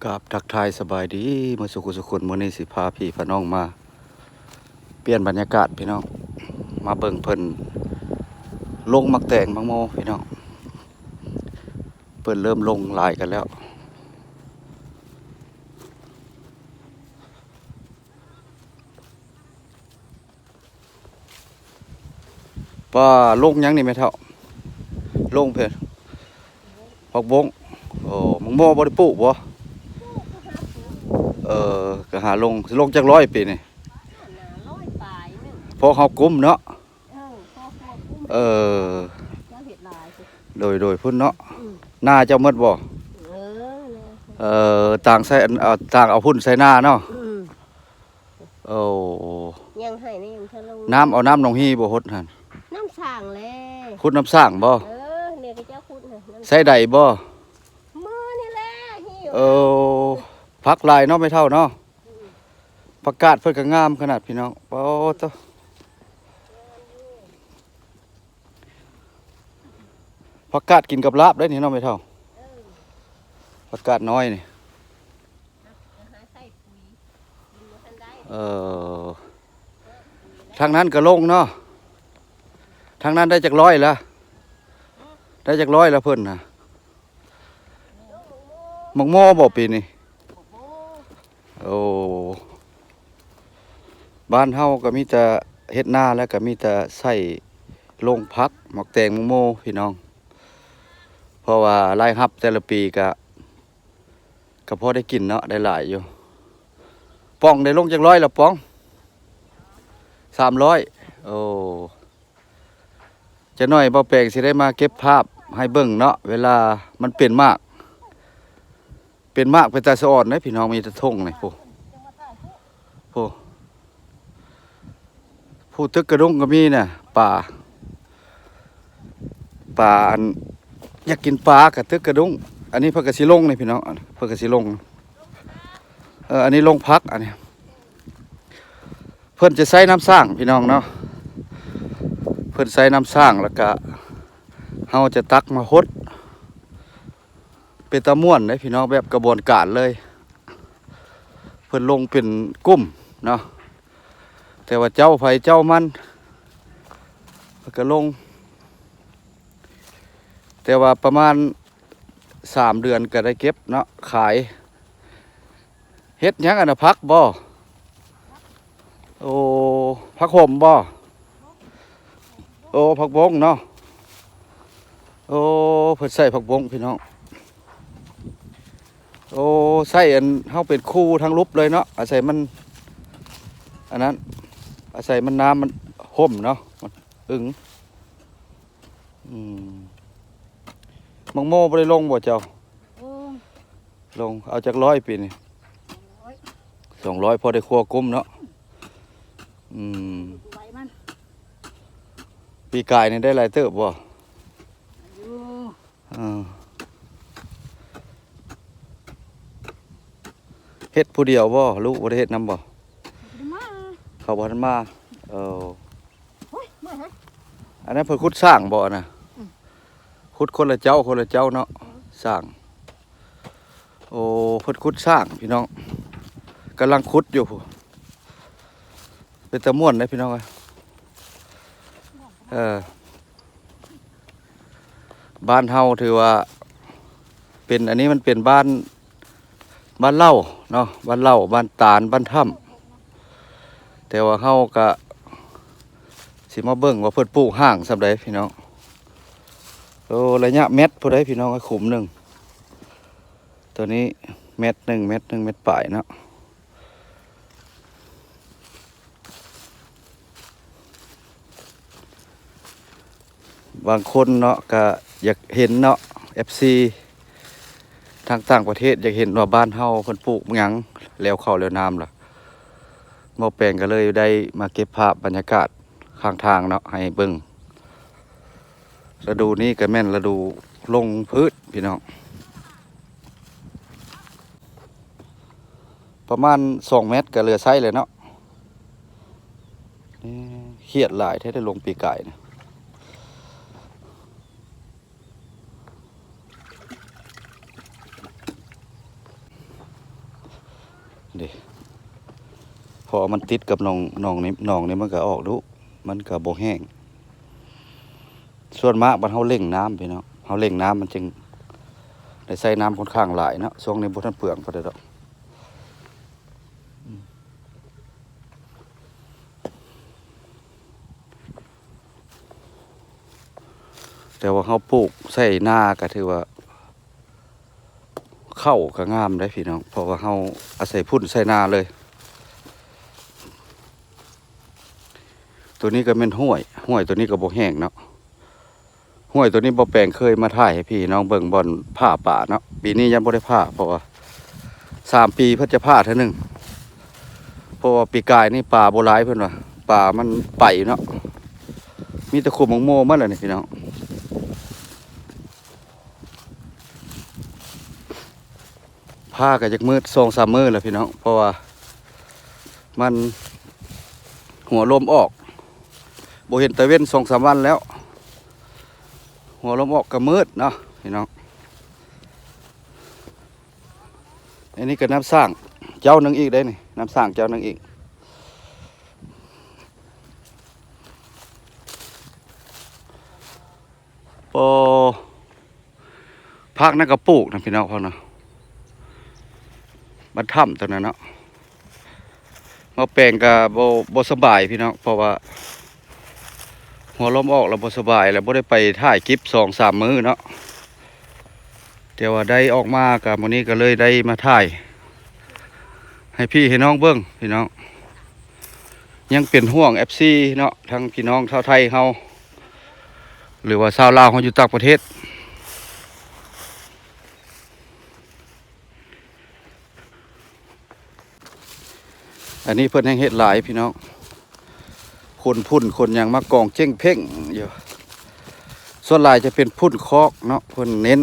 กับทักทายสบายดีมาสุขุสุขนมื้อนี้สิพาพี่พาน้องมาเปลี่ยนบรรยากาศพี่น้องมาเบิ่งเพิ่นลงมักแตงมังโมพี่น้องเพิ่นเริ่มลงลายกันแล้วว่าลงยังนี่แม่เฒ่าลงเพิ่นผักบงโอ้มังโมบ่ได้ปลูกบ่ก็หาลงสิลงจัก100ปีนี่พอเฮากุมเนาะเออโดยพุ่นเนาะหน้าเจ้าหมดบ่ต่างใส่ต่างเอาพุ่นใส่หน้าเนาะโอ้ยังให้นี่ยังทะลุน้ำเอาน้ำลงฮีบ่ฮดหั่นน้ำสั่งเลย ขุดน้ำสร้างบ่เนี่ยก็จะขุดใส่ใดบ่มือนี่แหละพักลายเนาะไม่เท่าเนาะประกาศเพิ่นก็งามขนาดพี่น้องโอ้โตผักกาดกินกับลาบได้นี่เนาะไม่เท่าผักกาดน้อยนี่ทางนั้นก็ลงเนาะทางนั้นได้จาก100แล้วได้จาก100แล้วเพิ่นน่ะมังโม่บ่ปีนี้โอ้บ้านเฮาก็มีแต่เฮ็ดนาแล้วก็มีแต่ใส่ลงพักหมกแตงมังโม่พี่น้องเพราะว่ารายรับแต่ละปีก็พอได้กินเนาะได้หลายอยู่ป้องได้ลงจาก100แล้วป้อง300โอ้จะน้อยบ่แปลงสิได้มาเก็บภาพให้เบิ่งเนาะเวลามันเป็นมากเป็นตาสะอ่อนเด้พี่น้องมีแตะทงนี่โอ้ผู้ตึกกระดงก็มีน่ะป่าอันอยากกินปลากับตึกกระดงอันนี้เพิ่นก็สิลงนี่พี่น้องเพิ่นก็สิลงอันนี้ลงพักอันนี้เพิ่นจะใส่น้ำสร้างพี่น้องเนาะเพิ่นใส่น้ำสร้างแล้วก็เฮาจะตักมาฮดเป็นตะม่วนได้พี่น้องแบบกระบวนการเลยเพิ่นลงเป็นกุ้มเนาะแต่ว่าเจ้าไผเจ้ามันเพิ่นก็ลงแต่ว่าประมาณ3 เดือนก็ได้เก็บเนาะขายเฮ็ดหยังอันน่ะพักบ่โอ้พักห่มบ่โอ้ผักบงเนาะโอ้เพิ่นใส่ผักบงพี่น้องโอ้ใส่อันเฮาเป็นคู่ทั้งรูปเลยเนาะอาศัยมันอันนั้นอาศัยมันน้ำมันห่มเนาะมันมังโม่บ่ได้ลงบ่เจ้าลงเอาจาก100ปีนี่200พอได้ครัวกุ้มเนาะปีกายนี่ได้หลายเติบบ่เฮ็ดผู้เดียวบ่ลูกบ่ได้เฮ็ดนำบ่เขาบ่ทันมาอันนั้นเพิ่นขุดสร้างบ่น่ะขุดคนละเจ้าเนาะสร้างโอ้เพิ่นขุดสร้างพี่น้องกำลังขุดอยู่เป็นตะม่วนได้พี่น้องบ้านเฮาถือว่าเป็นอันนี้มันเป็นบ้านเล่าเนาะบ้านเล่าบ้านตาลบ้านถ้ำแต่ว่าเฮาก็สิมาเบิ่งว่าเพิ่นปลูกห้างซำใดพี่น้องโอ้ระยะเม็ดผู้ใดพี่น้องก็ขุมหนึ่งตัวนี้เม็ด1เม็ดปลายเนาะบางคนเนาะก็อยากเห็นเนาะ FC ทางต่างประเทศอยากเห็นว่าบ้านเฮาเพิ่นปลูกหยังแล้วข้าวแล้วน้ำล่ะบ่แปลงก็เลยได้มาเก็บภาพบรรยากาศข้างทางเนาะให้เบิ่งฤดูนี้ก็แม่นฤดูลงพืชพี่น้องประมาณ2 เมตรก็เหลือไซส์เลยเนาะนี่เครียดหลายแท้ได้ลงปีกายนะ เด้พอมันติดกับหนองนี่มันก็ออกดุมันก็บ่แห้งส่วนมากบัดเฮาเร่งน้ำพี่น้องเฮาเร่งน้ำมันจึงได้ใส่น้ำค่อนข้างหลายเนาะช่วงนี้บ่ทันเปลืองปานใดดอกแต่ว่าเขาปลูกใส่หน้าก็ถือว่าเข้าก็งามได้พี่น้องเพราะว่าเขาอาศัยพุ่นใส่หน้าเลยตัวนี้ก็เป็นห้วยตัวนี้ก็บ่แห้งเนาะห้วยตัวนี้บ่แปลงเคยมาถ่ายให้พี่น้องเบิ่งบ่อนผ้าป่าเนาะปีนี้ยังบ่ได้ผ้าเพราะว่า3 ปีเพิ่นจะผ้าเท่านึงเพราะว่าปีกายนี่ป่าบ่หลายเพิ่นว่าป่ามันไปเนาะมีแต่ขุมของโมมาแล้วนี่พี่น้องผ้าก็จักมืด2-3 มื้อแล้วพี่น้องเพราะว่ามันหัวลมออกบ่เห็นตะเว้น2-3 วันแล้วหัวลมออกก็มืดเนาะพี่น้องอันนี้ก็น้ำสร้างเจ้าหนึ่งอีกได้นี่น้ำสร้างเจ้าหนึ่งอีกพอภาคนั่นก็ปลูกนะพี่น้องพ่อเนาะมันถ้ำตัวนั้นเนาะมาแปลงกับบ่สบายพี่น้องเพราะว่าหัวลมออกแล้วบ่สบายแล้วบ่ได้ไปถ่ายคลิป2-3 มื้อเนาะแต่ว่าได้ออกมากับมื้อนี้ก็เลยได้มาถ่ายให้พี่ให้น้องเบิ่งพี่น้องยังเป็นห่วง FC เนาะทั้งพี่น้องชาวไทยเฮาหรือว่าชาวลาวเฮาอยู่ต่างประเทศอันนี้เพิ่นแห่งเฮ็ดหลายพี่น้องคนพุ่นคนหยังมากองเจ้งเพ่งอยู่ส่วนหลายจะเป็นพุ่นคอกเนาะเพิ่นเน้น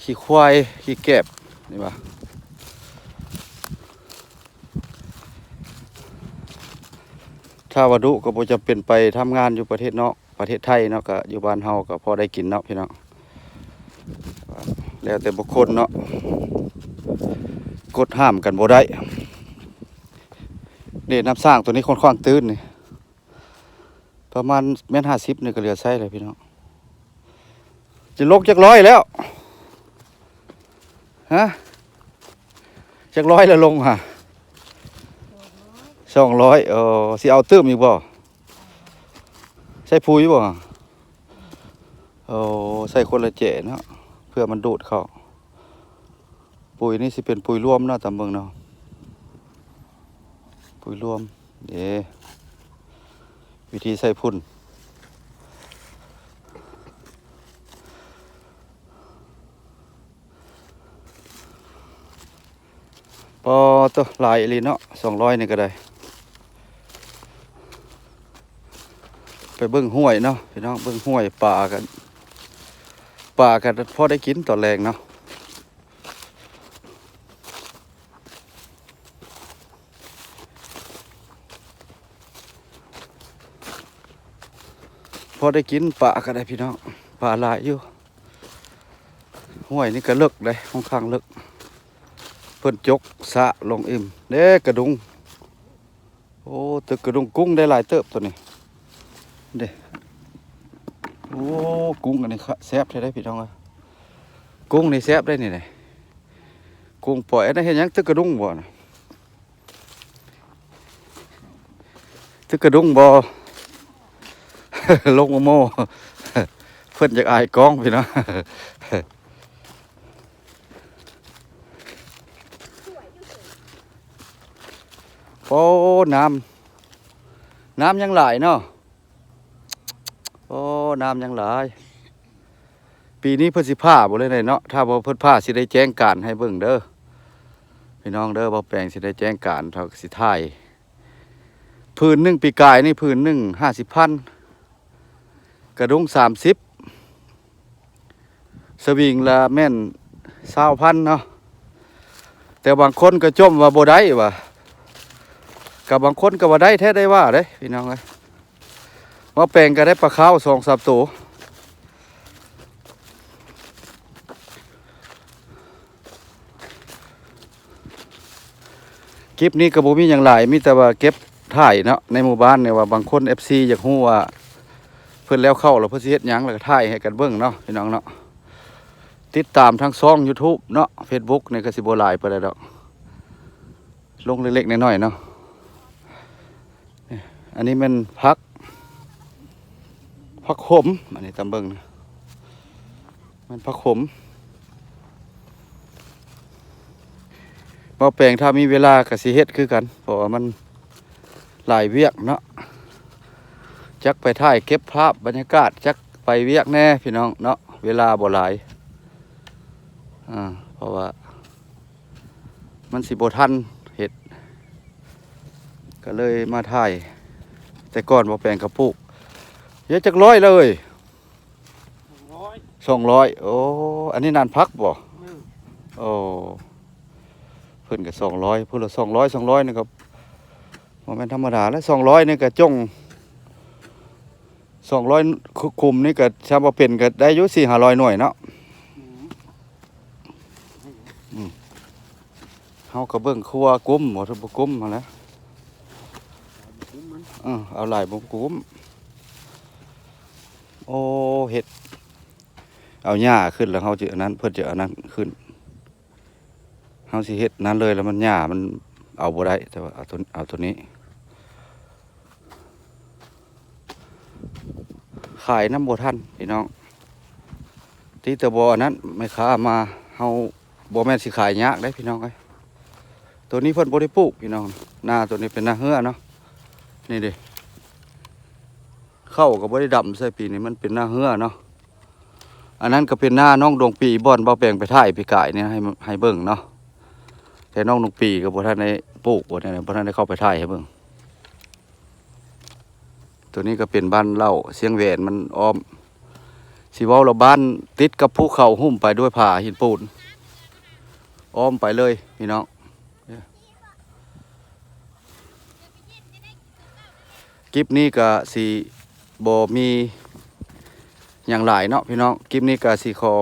ขี้ควายขี้แกบนี่ว่าถ้าว่าดุก็บ่จะเป็นไปทำงานอยู่ประเทศนอกประเทศไทยเนาะก็อยู่บ้านเฮาก็พอได้กินเนาะพี่น้องแล้วแต่บุคคลเนาะกดห้ามกันบ่ได้นี่น้ำสร้างตัวนี้ค่อนข้างตื้นนี่ประมาณ1.50 นี่ก็เหลือใช้เลยพี่น้องจะลกจัก100แล้วฮะจัก100แล้วลงฮะ200สิเอาตื้มอีกบ่ใส่ปุ๋ยบ่ใส่คนละเจเนาะเพื่อมันดูดเข้าปุ๋ยนี่สิเป็นปุ๋ยรวมเนาะตามเบิ่งเนาะปุ๋ยรวมวิธีใส่พุ่นพอตัวลายอีหลีเนาะ200นี่ก็ได้ไปเบิ่งห้วยเนาะพี่น้องเบิ่งห้วยป่ากันพอได้กินตอนแรงเนาะพอได้กินป่าก็ได้พี่น้องป่าหลายอยู่ห้วยนี่ก็เลิกเลยค่อนข้างเลิกเพิ่นจกสะลงอิ่มเด้กระดุงโอ้ตึกกระดุงกุ้งได้หลายเติบตัวนี้เด้โอ้กุ้งอันนี้แซ่บได้พี่น้องเอ้ยกุ้งนี่แซ่บได้นี่เลยกุ้งปล่อยได้เห็นยังตึกกระดุงบ่นะตึกกระดุงบ่ ลงโมเพิ่นอยากอายกล้องพี่น้อง โอ้น้ำยังหลายเนาะโอ้น้ำยังหลายปีนี้เพิ่นสิผ้าบ่เลยเนาะถ้าบ่เพิ่นผ้าสิได้แจ้งการให้เบิ่งเด้อพี่น้องเด้อบ่แปลงสิได้แจ้งการเท่าสิถ่ายพื้นหนึ่งปีกายนี่พื้นหนึ่ง50,000กระดุง30สวิงละแม่น20,000เนาะแต่บางคนก็จมว่าบ่ได้ว่ะกับบางคนก็ว่าได้แท้ได้ว่าเด้พี่น้องเอ้ยว่าแปลงก็ได้ปลาขาว2-3 ตัว คลิปนี้ก็บ่มีหยังหลายมีแต่ว่าเก็บถ่ายเนาะในหมู่บ้านเนี่ยว่าบางคน FC อยากฮู้ว่าเพิ่นแล้วเข้าแล้วเพิ่นสิเฮ็ดหยังแล้วก็ถ่ายให้กันเบิ่งเนาะพี่น้องเนาะติดตามทางช่อง YouTube เนาะ Facebook นี่ก็สิบ่หลายปานใดดอกลงเล็กๆน้อยๆเนาะอันนี้มันผักขมอันนี้ตำเบิ่งนะมันผักขมบ่แปลงถ้ามีเวลาก็สิเฮ็ดคือกันเพราะว่ามันหลายเวียกเนาะจักไปถ่ายเก็บภาพบรรยากาศจักไปเวียกแน่พี่น้องเนาะเวลาบ่หลายเพราะว่ามันสิบ่ทันเฮ็ดก็เลยมาถ่ายแต่ก่อนบ่แปลงกระปุกเยอะจักร้อยเลย200โอ้อันนี้นานพักบ่โอ้เพิ่นก็200พุ่นละ200นี่ก็บ่แม่นธรรมดาแล้ว200นี่ก็จง200คุมนี่ก็ชาบ่เป็นก็ได้อยู่ 4-500 หน่วยเนาะเฮาก็เบิ่งครัวกุ้มบ่ทันบ่กุ้มหั่นแหละเอาหลายบ่กุ้มโอ้เฮ็ดเอาหญ้าขึ้นแล้วเฮาจะอันนั้นเพิ่นจะอันนั้นขึ้นเฮาสิเฮ็ดนั้นเลยแล้วมันหญ้ามันเอาบ่ได้แต่ว่าเอาตัวนี้ขายน้ำบ่ทันพี่น้องที่ตะบ่อนั้นไม่ค้ามาเฮาบ่แม่นสิขายยากได้พี่น้องเอ้ยตัวนี้เพิ่นบ่ได้ปลูกพี่น้องหน้าตัวนี้เป็นหน้าเหือเนาะนี่ดิเข้าก็บ่ได้ดำใส่ปีนี้มันเป็นหน้าเหือเนาะอันนั้นก็เป็นหน้าน้องดวงปีบ่อนบ่แปลงไปถ่ายพี่กายเนี่ยให้เบิ่งเนาะแต่น้องดวงปีก็บ่ทันได้ปลูกบ่ทันได้เข้าไปถ่ายให้เบิ่งตัวนี้ก็เป็นบ้านเล่าเสียงแหวนมันอ้อมสิเว้าละบ้านติดกับภูเขาหุ้มไปด้วยผาหินปูนอ้อมไปเลยพี่น้องคลิปนี้ก็สิบ่มีอย่างหลายเนาะพี่น้องคลิปนี้ก็สิขอ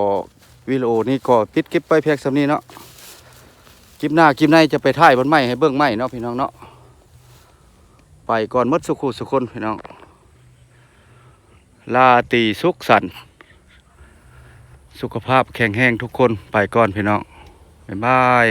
วิดีโอนี้ก็ปิดคลิปไปเพียงสำนี้เนาะคลิปหน้าคลิปในจะไปถ่ายบนไม้ให้เบิ่งไม้เนาะพี่น้องเนาะไปก่อนหมดสุขุสุคนพี่น้องลาตรีสุขสันต์สุขภาพแข็งแรงทุกคนไปก่อนพี่น้องบ๊ายบาย